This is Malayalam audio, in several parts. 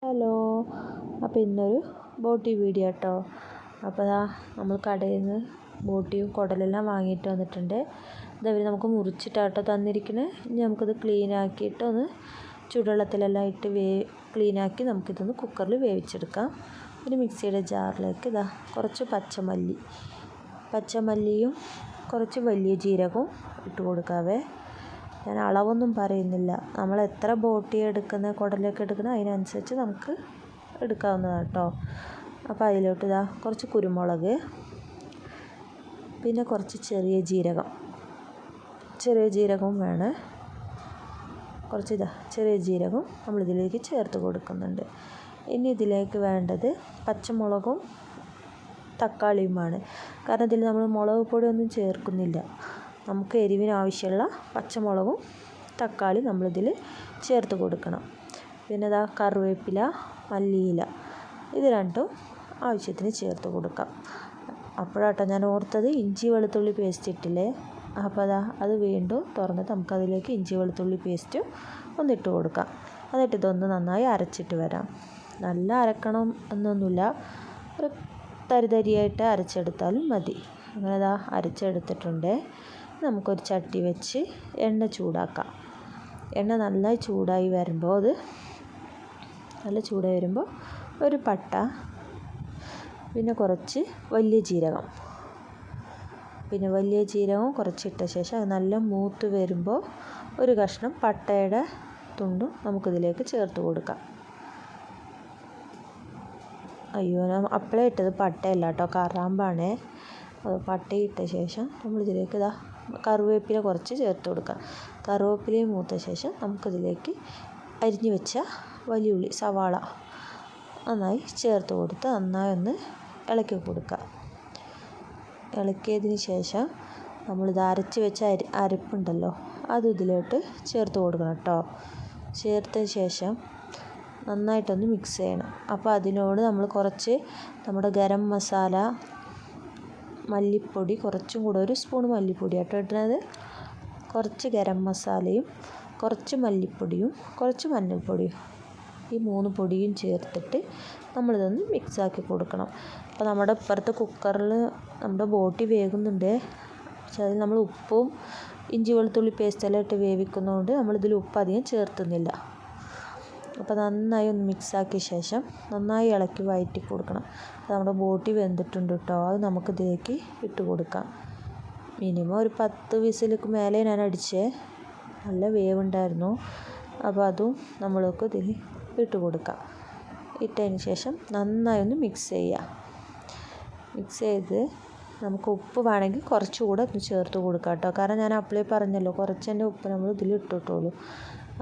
ഹലോ. അപ്പോൾ ഇന്നൊരു ബോട്ടി വീഡിയോ കേട്ടോ. അപ്പോൾ നമ്മൾ കടയിൽ നിന്ന് ബോട്ടിയും കുടലെല്ലാം വാങ്ങിയിട്ട് വന്നിട്ടുണ്ട്. ഇതവർ നമുക്ക് മുറിച്ചിട്ടാട്ടോ തന്നിരിക്കുന്നത്. ഇനി നമുക്കിത് ക്ലീൻ ആക്കിയിട്ട് ഒന്ന് ചൂടുവെള്ളത്തിലെല്ലാം ഇട്ട് ക്ലീനാക്കി നമുക്കിതൊന്ന് കുക്കറിൽ വേവിച്ചെടുക്കാം. ഒരു മിക്സിയുടെ ജാറിലേക്ക് കുറച്ച് പച്ചമല്ലിയും കുറച്ച് വലിയ ജീരകവും ഇട്ട് കൊടുക്കാവേ. ഞാൻ അളവൊന്നും പറയുന്നില്ല. നമ്മൾ എത്ര ബോട്ടി എടുക്കുന്ന കുടലൊക്കെ എടുക്കുന്ന അതിനനുസരിച്ച് നമുക്ക് എടുക്കാവുന്നതാണ് കേട്ടോ. അപ്പോൾ അതിലോട്ട് കുറച്ച് കുരുമുളക്, പിന്നെ കുറച്ച് ചെറിയ ജീരകവും വേണം. കുറച്ച് ചെറിയ ജീരകവും നമ്മളിതിലേക്ക് ചേർത്ത് കൊടുക്കുന്നുണ്ട്. ഇനി ഇതിലേക്ക് വേണ്ടത് പച്ചമുളകും തക്കാളിയുമാണ്. കാരണം ഇതിൽ നമ്മൾ മുളക് പൊടിയൊന്നും ചേർക്കുന്നില്ല. നമുക്ക് എരിവിന് ആവശ്യമുള്ള പച്ചമുളകും തക്കാളി നമ്മളിതിൽ ചേർത്ത് കൊടുക്കണം. പിന്നെ കറിവേപ്പില, മല്ലിയില ഇത് രണ്ടും ആവശ്യത്തിന് ചേർത്ത് കൊടുക്കാം. അപ്പോഴാട്ടോ ഞാൻ ഓർത്തത് ഇഞ്ചി വെളുത്തുള്ളി പേസ്റ്റ് ഇട്ടില്ലേ. അപ്പോൾ അത് വീണ്ടും തുറന്നിട്ട് നമുക്കതിലേക്ക് ഇഞ്ചി വെളുത്തുള്ളി പേസ്റ്റ് ഒന്നിട്ട് കൊടുക്കാം. എന്നിട്ട് ഇതൊന്ന് നന്നായി അരച്ചിട്ട് വരാം. നല്ല അരക്കണം എന്നൊന്നുമില്ല, ഒരു തരിതരിയായിട്ട് അരച്ചെടുത്താലും മതി. അങ്ങനെ അരച്ചെടുത്തിട്ടുണ്ട്. നമുക്കൊരു ചട്ടി വെച്ച് എണ്ണ ചൂടാക്കാം. എണ്ണ നന്നായി ചൂടായി വരുമ്പോൾ ഒരു പട്ട, പിന്നെ കുറച്ച് വലിയ ജീരകം കുറച്ചിട്ട ശേഷം അത് നല്ല മൂത്ത് വരുമ്പോൾ ഒരു കഷ്ണം പട്ടയുടെ തുണ്ടും നമുക്കിതിലേക്ക് ചേർത്ത് കൊടുക്കാം. അയ്യോ, ഞാൻ അപ്പോഴേ ഇട്ടത് പട്ടയല്ല കേട്ടോ, കറാമ്പാണേ. പട്ടയിട്ട ശേഷം നമ്മളിതിലേക്ക് കറിവേപ്പില കുറച്ച് ചേർത്ത് കൊടുക്കാം. കറിവേപ്പിലയും മൂത്ത ശേഷം നമുക്കിതിലേക്ക് അരിഞ്ഞു വെച്ച വലിയ ഉള്ളി, സവാള നന്നായി ചേർത്ത് കൊടുത്ത് നന്നായി ഒന്ന് ഇളക്കി കൊടുക്കുക. ഇളക്കിയതിന് ശേഷം നമ്മളിത് അരച്ച് വെച്ച അരപ്പുണ്ടല്ലോ അതും ഇതിലോട്ട് ചേർത്ത് കൊടുക്കണം കേട്ടോ. ചേർത്ത ശേഷം നന്നായിട്ടൊന്ന് മിക്സ് ചെയ്യണം. അപ്പോൾ അതിനോട് നമ്മൾ കുറച്ച് നമ്മുടെ ഗരം മസാല, മല്ലിപ്പൊടി, കുറച്ചും കൂടെ ഒരു സ്പൂൺ മല്ലിപ്പൊടി ആട്ടോ ഇടുന്നത്. കുറച്ച് ഗരം മസാലയും കുറച്ച് മല്ലിപ്പൊടിയും കുറച്ച് മഞ്ഞൾപ്പൊടിയും, ഈ 3 പൊടിയും ചേർത്തിട്ട് നമ്മളിതൊന്ന് മിക്സാക്കി കൊടുക്കണം. അപ്പോൾ നമ്മുടെ ഇപ്പുറത്തെ കുക്കറിൽ നമ്മുടെ ബോട്ടി വേകുന്നുണ്ട്. പക്ഷെ അതിൽ നമ്മൾ ഉപ്പും ഇഞ്ചി വെളുത്തുള്ളി പേസ്റ്റെല്ലാം ഇട്ട് വേവിക്കുന്നതുകൊണ്ട് നമ്മളിതിൽ ഉപ്പ് അധികം ചേർത്തുന്നില്ല. അപ്പോൾ നന്നായി ഒന്ന് മിക്സാക്കിയ ശേഷം നന്നായി ഇളക്കി വഴറ്റി കൊടുക്കണം. നമ്മുടെ ബോട്ടി വെന്തിട്ടുണ്ട് കേട്ടോ. അത് നമുക്കിതിലേക്ക് ഇട്ട് കൊടുക്കാം. മിനിമം ഒരു 10 വിസിലേക്ക് മേലെ ഞാൻ അടിച്ചേ. നല്ല വേവുണ്ടായിരുന്നു. അപ്പോൾ അതും നമ്മൾക്ക് ഇതിൽ ഇട്ട് കൊടുക്കാം. ഇട്ടതിന് ശേഷം നന്നായി ഒന്ന് മിക്സ് ചെയ്ത് നമുക്ക് ഉപ്പ് വേണമെങ്കിൽ കുറച്ചുകൂടെ ഒന്ന് ചേർത്ത് കൊടുക്കാം കേട്ടോ. കാരണം ഞാൻ അപ്പോഴേ പറഞ്ഞല്ലോ, കുറച്ച് തന്നെ ഉപ്പ് നമ്മൾ ഇതിൽ ഇട്ടിട്ടുള്ളൂ.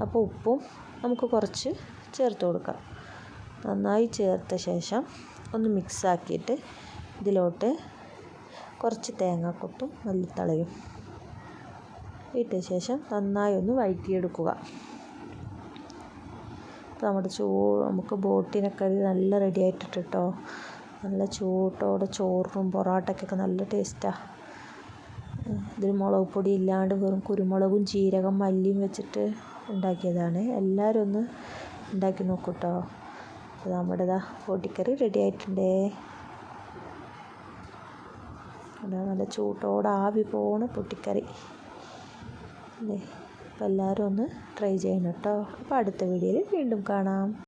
അപ്പോൾ ഉപ്പും നമുക്ക് കുറച്ച് ചേർത്ത് കൊടുക്കാം. നന്നായി ചേർത്ത ശേഷം ഒന്ന് മിക്സാക്കിയിട്ട് ഇതിലോട്ട് കുറച്ച് തേങ്ങാക്കൊത്തും മല്ലിത്തളയും ഇട്ട ശേഷം നന്നായി ഒന്ന് വഴറ്റിയെടുക്കുക. അപ്പോൾ നമുക്ക് ബോട്ടിനൊക്കെ നല്ല റെഡി ആയിട്ടിട്ട് കേട്ടോ. നല്ല ചൂട്ടോടെ ചോറിനും പൊറോട്ടയ്ക്കൊക്കെ നല്ല ടേസ്റ്റാണ്. ഇതിൽ മുളക് പൊടി ഇല്ലാണ്ട് വെറും കുരുമുളകും ജീരകം മല്ലിയും വെച്ചിട്ട് ഉണ്ടാക്കിയതാണ്. എല്ലാവരും ഒന്ന് ഉണ്ടാക്കി നോക്കൂ കേട്ടോ. അപ്പോൾ നമ്മുടെ ബോട്ടിക്കറി റെഡി ആയിട്ടുണ്ടേ. നല്ല ചൂട്ടോടെ ആവി പോണ പൊട്ടിക്കറി അല്ലേ. അപ്പോൾ എല്ലാവരും ഒന്ന് ട്രൈ ചെയ്യണം കേട്ടോ. അപ്പോൾ അടുത്ത വീഡിയോയിൽ വീണ്ടും കാണാം.